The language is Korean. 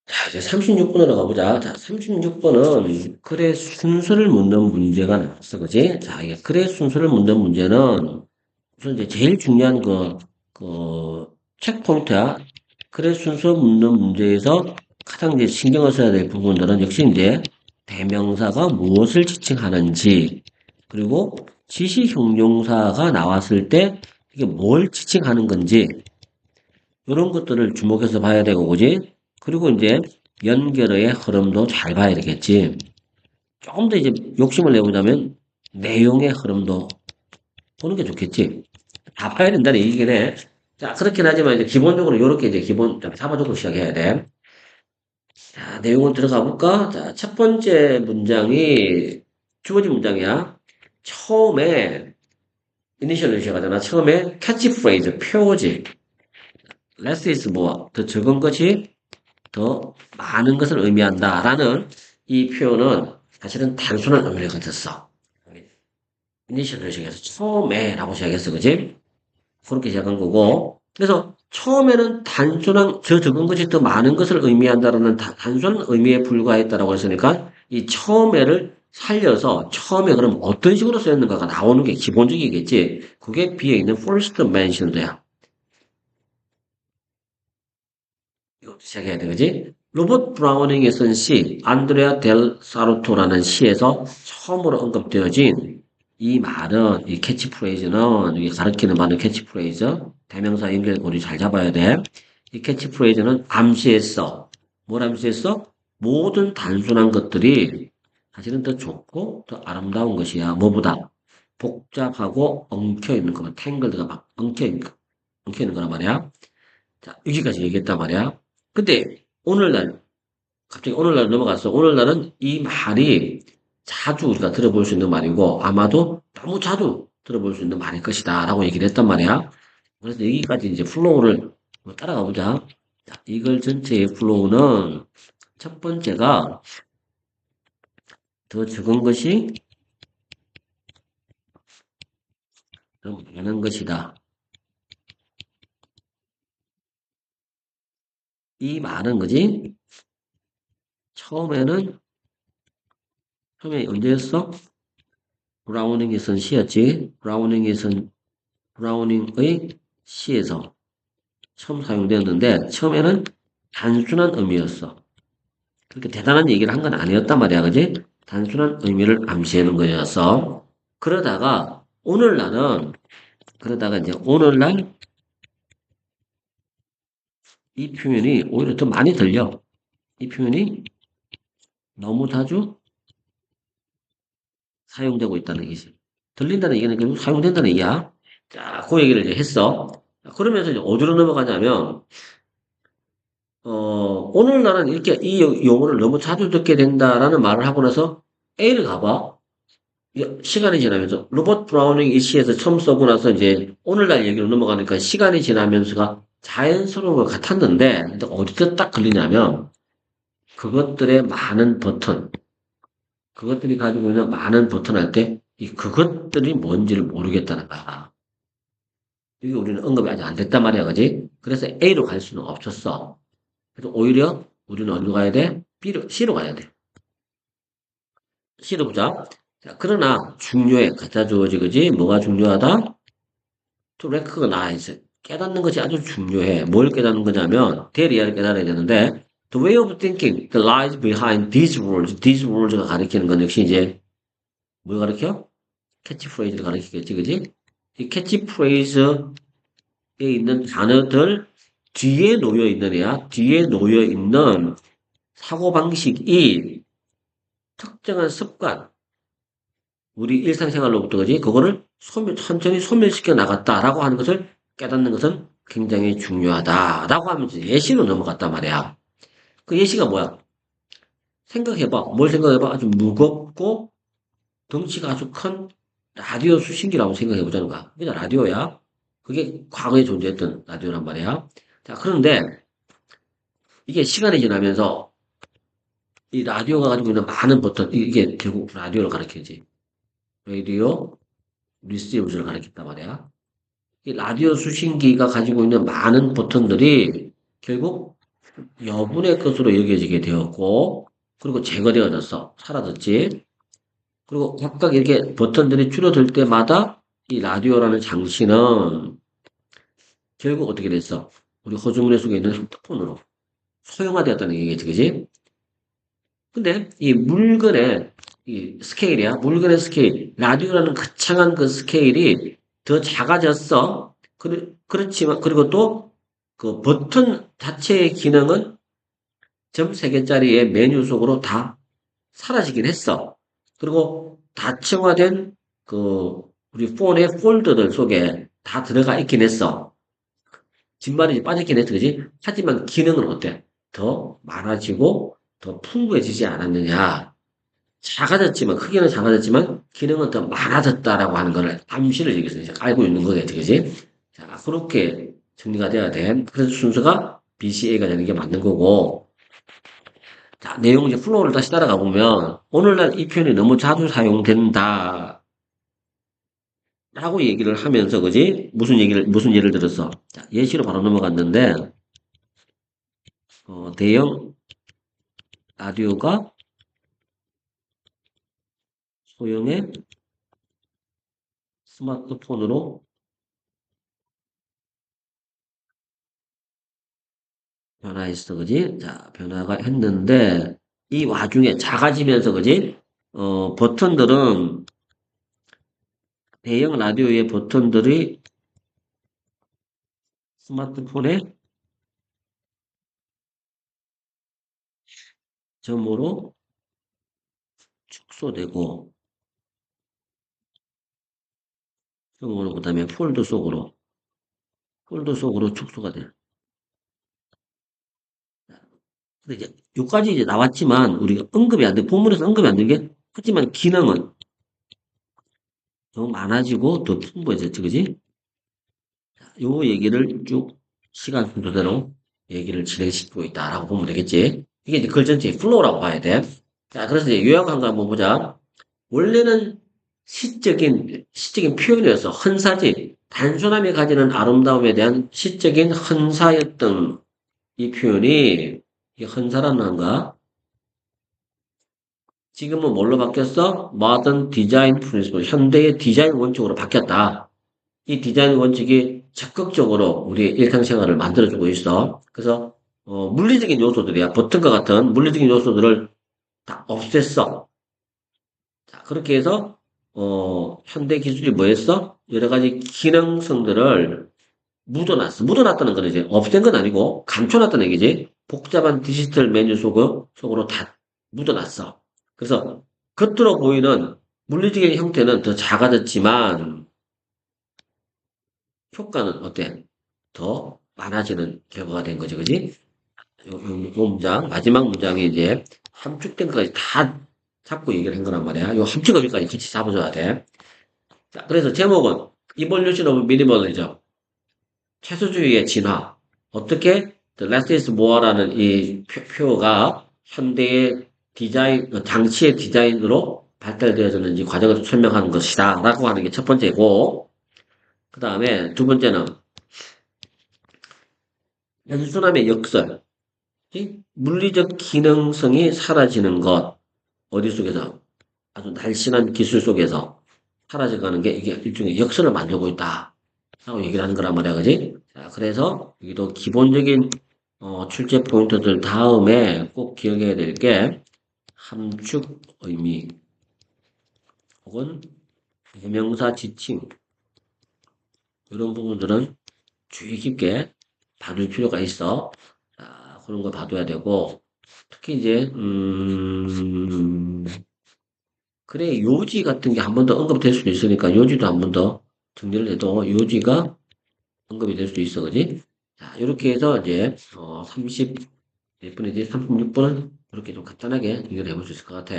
자, 이제 36번으로 가보자. 자, 36번은 글의 순서를 묻는 문제가 나왔어. 그지? 자, 이게 글의 순서를 묻는 문제는 우선 이제 제일 중요한 체크포인트야. 글의 순서 묻는 문제에서 가장 이제 신경을 써야 될 부분들은 역시 이제 대명사가 무엇을 지칭하는지, 그리고 지시형용사가 나왔을 때 이게 뭘 지칭하는 건지, 이런 것들을 주목해서 봐야 되고, 그지? 그리고 이제 연결의 흐름도 잘 봐야 되겠지. 조금 더 이제 욕심을 내보자면 내용의 흐름도 보는 게 좋겠지. 다 봐야 된다는 얘기긴 해. 자, 그렇긴 하지만 이제 기본적으로 이렇게 이제 사고적으로 시작해야 돼. 자, 내용을 들어가 볼까? 자, 첫 번째 문장이 주어진 문장이야. 처음에 이니셜로 시작하잖아. 처음에 캐치프레이즈, 표어지. less is more. 더 적은 것이 더 많은 것을 의미한다라는 이 표현은 사실은 단순한 의미를 가졌어. 이니셜로 시작해서 처음에라고 시작했어, 그지? 그렇게 시작한 거고. 그래서 처음에는 단순한 저 적은 것이 더 많은 것을 의미한다라는 단순한 의미에 불과했다라고 했으니까 이 처음에를 살려서 처음에 그럼 어떤 식으로 쓰였는가가 나오는 게 기본적이겠지. 그게 비에 있는 first mentioned야. 이것도 시작해야 돼, 그지? 로버트 브라우닝의 쓴 시, 안드레아 델 사르토라는 시에서 처음으로 언급되어진 이 말은, 이 캐치프레이즈는, 이게 가리키는 말은 캐치프레이즈, 대명사 연결고리 잘 잡아야 돼. 이 캐치프레이즈는 암시했어. 뭘 암시했어? 모든 단순한 것들이 사실은 더 좋고 더 아름다운 것이야. 뭐보다? 복잡하고 엉켜있는 거, 탱글드가 막 엉켜있는 거란 말이야. 자, 여기까지 얘기했단 말이야. 근데 오늘날 갑자기 오늘날 넘어갔어. 오늘날은 이 말이 자주 우리가 들어볼 수 있는 말이고 아마도 너무 자주 들어볼 수 있는 말일 것이다라고 얘기를 했단 말이야. 그래서 여기까지 이제 플로우를 따라가 보자. 자, 이걸 전체의 플로우는 첫 번째가 더 적은 것이 더 많은 것이다. 이 말은 거지? 처음에는 처음에 언제였어? 브라우닝이 쓴 시였지. 브라우닝의 시에서 처음 사용되었는데 처음에는 단순한 의미였어. 그렇게 대단한 얘기를 한 건 아니었단 말이야, 그지? 단순한 의미를 암시하는 거였어. 그러다가 오늘날은 그러다가 이제 오늘날 이 표현이 오히려 더 많이 들려. 이 표현이 너무 자주 사용되고 있다는 얘기지. 들린다는 얘기는 결국 사용된다는 얘기야. 자, 그 얘기를 이제 했어. 그러면서 이제 어디로 넘어가냐면 오늘날은 이렇게 이 용어를 너무 자주 듣게 된다라는 말을 하고 나서 A를 가봐. 시간이 지나면서 로버트 브라우닝 이 시에서 처음 써고 나서 이제 오늘날 얘기로 넘어가니까 시간이 지나면서가 자연스러운 것 같았는데 근데 어디서 딱 걸리냐면 그것들의 많은 버튼, 그것들이 가지고 있는 많은 버튼 할 때 이 그것들이 뭔지를 모르겠다는 거야. 이게 우리는 언급이 아직 안 됐단 말이야, 그지? 그래서 A로 갈 수는 없었어. 그래서 오히려 우리는 어디로 가야 돼? C로 가야 돼. C로 보자. 자, 그러나 중요해. 갖다 주어지, 그지? 뭐가 중요하다? To recognize. 깨닫는 것이 아주 중요해. 뭘 깨닫는 거냐면, 대리아를 깨달아야 되는데, the way of thinking that lies behind these words. these words가 가리키는 건 역시 이제, 뭘 가리켜? 캐치프레이즈를 가리키겠지, 그지? 이 캐치프레이즈에 있는 단어들 뒤에 놓여 있는 애야. 뒤에 놓여 있는 사고방식이 특정한 습관, 우리 일상생활로부터 그지? 그거를 천천히 소멸시켜 나갔다라고 하는 것을 깨닫는 것은 굉장히 중요하다라고 하면서 예시로 넘어갔단 말이야. 그 예시가 뭐야? 생각해봐. 뭘 생각해봐? 아주 무겁고 덩치가 아주 큰 라디오 수신기라고 생각해보자는 거야. 그게 라디오야. 그게 과거에 존재했던 라디오란 말이야. 자, 그런데 이게 시간이 지나면서 이 라디오가 가지고 있는 많은 버튼, 이게 결국 라디오를 가리키지. 라디오 리시버를 가리킨단 말이야. 이 라디오 수신기가 가지고 있는 많은 버튼들이 결국 여분의 것으로 여겨지게 되었고, 그리고 제거되어졌어. 사라졌지. 그리고 각각 이렇게 버튼들이 줄어들 때마다 이 라디오라는 장치는 결국 어떻게 됐어? 우리 호주머니 속에 있는 핸드폰으로 소형화되었다는 얘기겠지, 그지? 근데 이 물건의 이 스케일이야. 물건의 스케일. 라디오라는 거창한 그 스케일이 더 작아졌어. 그렇지만, 그리고 또 그 버튼 자체의 기능은 점 3개짜리의 메뉴 속으로 다 사라지긴 했어. 그리고 다층화된 그 우리 폰의 폴더들 속에 다 들어가 있긴 했어. 진말이 빠졌긴 했어, 그지? 하지만 기능은 어때? 더 많아지고 더 풍부해지지 않았느냐? 작아졌지만, 크기는 작아졌지만, 기능은 더 많아졌다라고 하는 거를 암시를 여기서 이제 알고 있는 거겠지, 그지? 자, 그렇게 정리가 돼야 돼. 그래서 순서가 BCA가 되는 게 맞는 거고, 자, 내용 이제 플로우를 다시 따라가 보면, 오늘날 이 표현이 너무 자주 사용된다. 라고 얘기를 하면서, 그지? 무슨 예를 들었어? 자, 예시로 바로 넘어갔는데, 대형 라디오가 소형의 스마트폰으로 변화했어, 그지? 자, 변화가 했는데, 이 와중에 작아지면서, 그지? 버튼들은, 대형 라디오의 버튼들이 스마트폰의 점으로 축소되고, 점으로, 그 다음에 폴더 속으로 축소가 돼. 근데 이제, 요까지 이제 나왔지만, 우리가 언급이 안 돼. 본문에서 언급이 안 되게, 하지만 기능은 더 많아지고 더 풍부해졌지, 그지? 요 얘기를 쭉 시간 순서대로 얘기를 진행시키고 있다라고 보면 되겠지. 이게 이제 글 전체의 플로우라고 봐야 돼. 자, 그래서 이제 요약한 거 한번 보자. 원래는 시적인 표현이어서 헌사지, 단순함이 가지는 아름다움에 대한 시적인 헌사였던 이 표현이, 이 헌사라는 한가, 지금은 뭘로 바뀌었어? Modern Design Principle, 현대의 디자인 원칙으로 바뀌었다. 이 디자인 원칙이 적극적으로 우리의 일상생활을 만들어주고 있어. 그래서 물리적인 요소들이야. 버튼과 같은 물리적인 요소들을 다 없앴어. 자, 그렇게 해서 현대 기술이 뭐 했어? 여러 가지 기능성들을 묻어놨어. 묻어놨다는 건 이제 없앤 건 아니고 감춰놨다는 얘기지. 복잡한 디지털 메뉴 속으로 다 묻어놨어. 그래서 겉으로 보이는 물리적인 형태는 더 작아졌지만 효과는 어때? 더 많아지는 결과가 된 거지, 그지? 요 문장, 마지막 문장이 이제 함축된 것까지 다 잡고 얘기를 한 거란 말이야. 요 함축 어휘까지 같이 잡아줘야 돼. 자, 그래서 제목은 Evolution of Minimalism, 최소주의의 진화. 어떻게 The less is more라는 이 표가 현대의 장치의 디자인으로 발달되어졌는지 과정을 설명하는 것이다. 라고 하는 게 첫 번째고, 그 다음에 두 번째는 단순함의 역설. 이 물리적 기능성이 사라지는 것. 어디 속에서? 아주 날씬한 기술 속에서 사라져가는 게 이게 일종의 역설을 만들고 있다. 라고 얘기를 하는 거란 말이야, 그지? 자, 그래서 여기도 기본적인 출제 포인트들 다음에 꼭 기억해야 될 게 함축 의미 혹은 대명사 지칭 이런 부분들은 주의 깊게 봐둘 필요가 있어. 자, 그런 거 봐둬야 되고 특히 이제 그래 요지 같은 게 한 번 더 언급될 수도 있으니까 요지도 한 번 더 정리를 해도 요지가 언급이 될 수도 있어, 그지? 자, 이렇게 해서 이제 30몇 분이지? 36분은 이렇게 좀 간단하게 연결해 볼 수 있을 것 같아.